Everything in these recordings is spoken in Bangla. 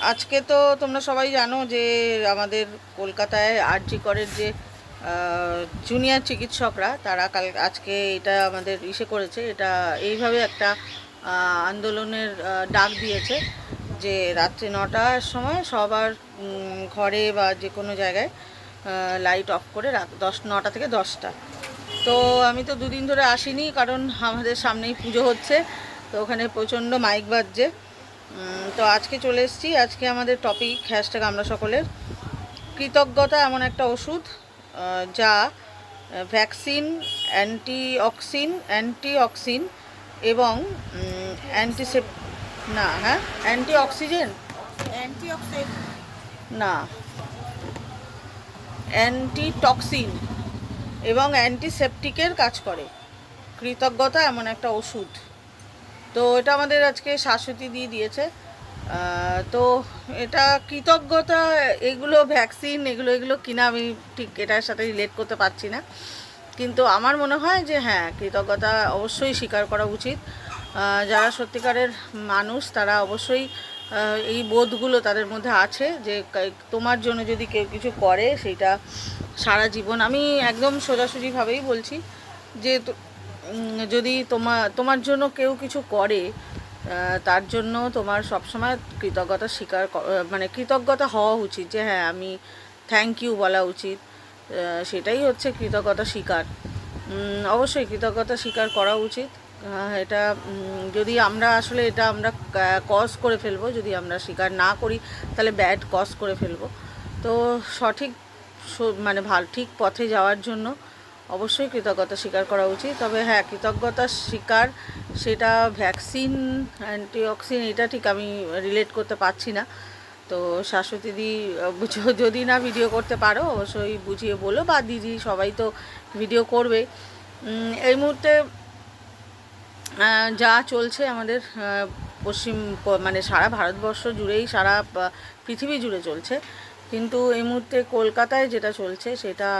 আজকে তো তোমরা সবাই জানো যে আমাদের কলকাতায় আরজি করের যে জুনিয়র চিকিৎসকরা তারা আজকে এটা আমাদের করেছে, এটা এইভাবে একটা আন্দোলনের ডাক দিয়েছে যে রাত্রি 9টার সময় সবার ঘরে বা যে কোনো জায়গায় লাইট অফ করে 9টা থেকে 10টা। তো আমি তো দুদিন ধরে আসিনি, কারণ আমাদের সামনেই পুজো হচ্ছে, তো ওখানে প্রচণ্ড মাইক বাজছে। তো আজকে চলে এসেছি। আজকে আমাদের টপিক হ্যাশট্যাগ আমরা সকলের কৃতজ্ঞতা এমন একটা ওষুধ যা ভ্যাকসিন, অ্যান্টিঅক্সিন এবং অ্যান্টিসেপ না হ্যাঁ অ্যান্টিঅক্সিজেন না অ্যান্টিটক্সিন এবং অ্যান্টিসেপটিকের কাজ করে। কৃতজ্ঞতা এমন একটা ওষুধ, তো এটা আমাদের আজকে শাশ্বতী দিয়ে দিয়েছে। তো এটা কৃতজ্ঞতা, এগুলো ভ্যাকসিন, এগুলো কিনা আমি ঠিক এটার সাথে রিলেট করতে পারছি না, কিন্তু আমার মনে হয় যে হ্যাঁ, কৃতজ্ঞতা অবশ্যই স্বীকার করা উচিত। যারা সত্যিকারের মানুষ তারা অবশ্যই এই বোধগুলো তাদের মধ্যে আছে যে তোমার জন্য যদি কেউ কিছু করে সেইটা সারা জীবন, আমি একদম সোজাসুজিভাবেই বলছি যে যদি তোমার জন্য কেউ কিছু করে তার জন্য তোমার সবসময় কৃতজ্ঞতা মানে কৃতজ্ঞতা হওয়া উচিত, যে হ্যাঁ আমি থ্যাংক ইউ বলা উচিত। সেটাই হচ্ছে কৃতজ্ঞতা স্বীকার। অবশ্যই কৃতজ্ঞতা স্বীকার করা উচিত। এটা যদি আমরা আসলে এটা আমরা কজ করে ফেলবো, যদি আমরা স্বীকার না করি তাহলে ব্যাড কজ করে ফেলবো। তো সঠিক মানে ঠিক পথে যাওয়ার জন্য অবশ্যই কৃতজ্ঞতা স্বীকার করা উচিত। তবে হ্যাঁ, কৃতজ্ঞতা স্বীকার সেটা ভ্যাকসিন, অ্যান্টিঅক্সিন এটা ঠিক আমি রিলেট করতে পারছি না। তো শাশ্বতীদি যদি না ভিডিও করতে পারো অবশ্যই বুঝিয়ে বলো, বা দিদি সবাই তো ভিডিও করবে। এই মুহূর্তে যা চলছে আমাদের মানে সারা ভারতবর্ষ জুড়েই, সারা পৃথিবী জুড়ে চলছে, কিন্তু এই মুহূর্তে কলকাতায় যেটা চলছে সেটা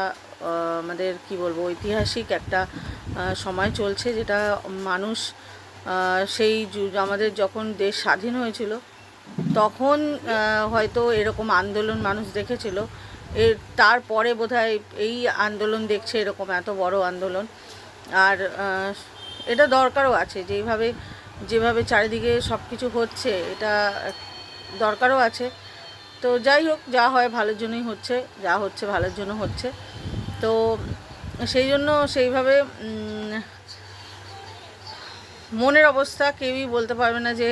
আমাদের কি বলবো, ঐতিহাসিক একটা সময় চলছে, যেটা মানুষ সেই আমাদের যখন দেশ স্বাধীন হয়েছিল তখন হয়তো এরকম আন্দোলন মানুষ দেখেছিল, তারপরে বোধহয় এই আন্দোলন দেখছে, এরকম এত বড় আন্দোলন। আর এটা দরকারও আছে, যেভাবে চারিদিকে সব কিছু হচ্ছে, এটা দরকারও আছে। তো যাই হোক, যা হয় ভালোর জন্যই হচ্ছে, যা হচ্ছে ভালোর জন্য হচ্ছে। তো সেই জন্য সেইভাবে মনের অবস্থা কেউই বলতে পারবে না যে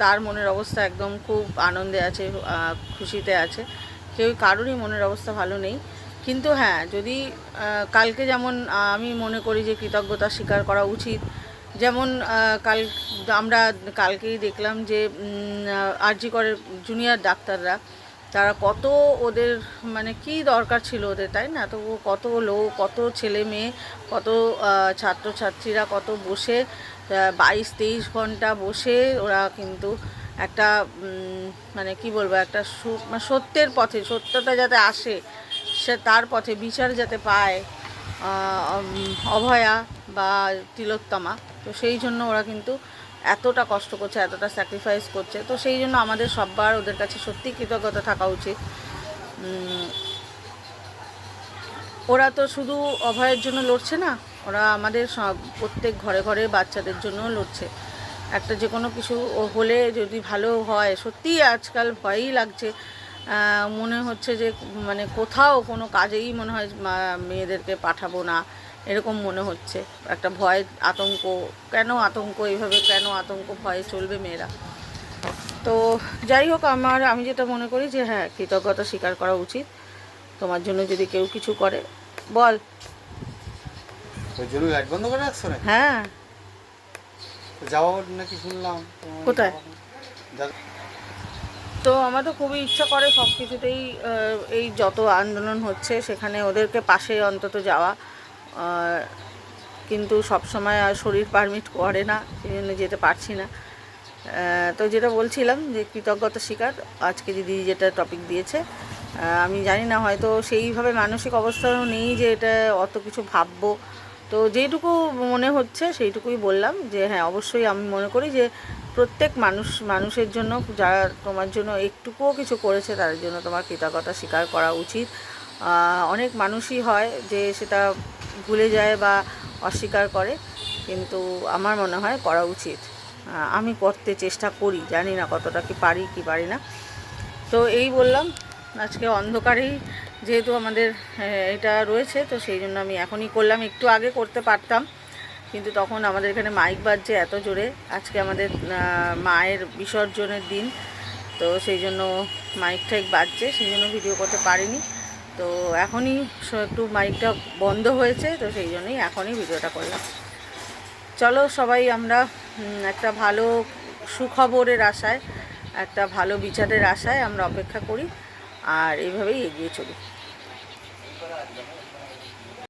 তার মনের অবস্থা একদম খুব আনন্দে আছে, খুশিতে আছে। কারোরই মনের অবস্থা ভালো নেই। কিন্তু হ্যাঁ, যদি কালকে যেমন আমি মনে করি যে কৃতজ্ঞতা স্বীকার করা উচিত, যেমন আমরা কালকেই দেখলাম যে আরজি করের জুনিয়র ডাক্তাররা, তারা কত, ওদের মানে কি দরকার ছিল ওদের, তাই না? তো কত লোক, কত ছেলে মেয়ে, কত ছাত্রছাত্রীরা কত বসে 22-23 ঘন্টা বসে ওরা কিন্তু একটা মানে কি বলবো, একটা সত্যের পথে, সত্যটা যাতে আসে, সে তার পথে বিচার যাতে পায় অভয়া বা তিলোত্তমা। তো সেই জন্য ওরা কিন্তু এতটা কষ্ট করছে, এতটা স্যাক্রিফাইস করছে। তো সেই জন্য আমাদের সববার ওদের কাছে সত্যি কৃতজ্ঞতা থাকা উচিত। ওরা তো শুধু অভয়ের জন্য লড়ছে না, ওরা আমাদের প্রত্যেক ঘরে ঘরে বাচ্চাদের জন্য লড়ছে। একটা যে কোনো কিছু হলে যদি ভালো হয়, সত্যিই আজকাল ভয়ই লাগছে, মনে হচ্ছে যে মানে কোথাও কোনো কাজেই মনে হয় মেয়েদেরকে পাঠাবো না, এরকম মনে হচ্ছে। একটা ভয়, আতঙ্ক, এইভাবে কেন আতঙ্ক ভয়ে চলবে মেয়েরা? তো যাই হোক, আমি যেটা মনে করি যে হ্যাঁ, কৃতজ্ঞতা স্বীকার করা উচিত। তোমার জন্য যদি কেউ কিছু করে, বল। হ্যাঁ, যাওয়া নাকি শুনলাম, কোথায়? তো আমার তো খুবই ইচ্ছা করে সব কিছুতেই, এই যত আন্দোলন হচ্ছে সেখানে ওদেরকে পাশে অন্তত যাওয়া, কিন্তু সব সময় আর শরীর পারমিট করে না, সেই জন্য যেতে পারছি না। তো যেটা বলছিলাম যে কৃতজ্ঞতা স্বীকার, আজকে দিদি যেটা টপিক দিয়েছে, আমি জানি না, হয়তো সেইভাবে মানসিক অবস্থাও নেই যে এটা অত কিছু ভাববো। তো যেইটুকু মনে হচ্ছে সেইটুকুই বললাম, যে হ্যাঁ অবশ্যই আমি মনে করি যে প্রত্যেক মানুষের জন্য, যারা তোমার জন্য একটুকুও কিছু করেছে, তাদের জন্য তোমার কৃতজ্ঞতা স্বীকার করা উচিত। অনেক মানুষই হয় যে সেটা ভুলে যায় বা অস্বীকার করে, কিন্তু আমার মনে হয় করা উচিত। আমি করতে চেষ্টা করি, জানি না কতটা কি পারি কি পারি না। তো এই বললাম, আজকে অন্ধকারেই যেহেতু আমাদের এটা রয়েছে, তো সেই জন্য আমি এখনই করলাম। একটু আগে করতে পারতাম, কিন্তু তখন আমাদের এখানে মাইক বাজছে এত জোরে। আজকে আমাদের মায়ের বিসর্জনের দিন, তো সেই জন্য মাইক টাইক বাজছে, সেই জন্য ভিডিও করতে পারিনি। তো এখনই একটু মাইকটা বন্ধ হয়েছে, তো সেই জন্যই এখনই ভিডিওটা করলাম। চলো সবাই আমরা একটা ভালো সুখবরের আশায়, একটা ভালো বিচারের আশায় আমরা অপেক্ষা করি, আর এইভাবেই এগিয়ে চলি।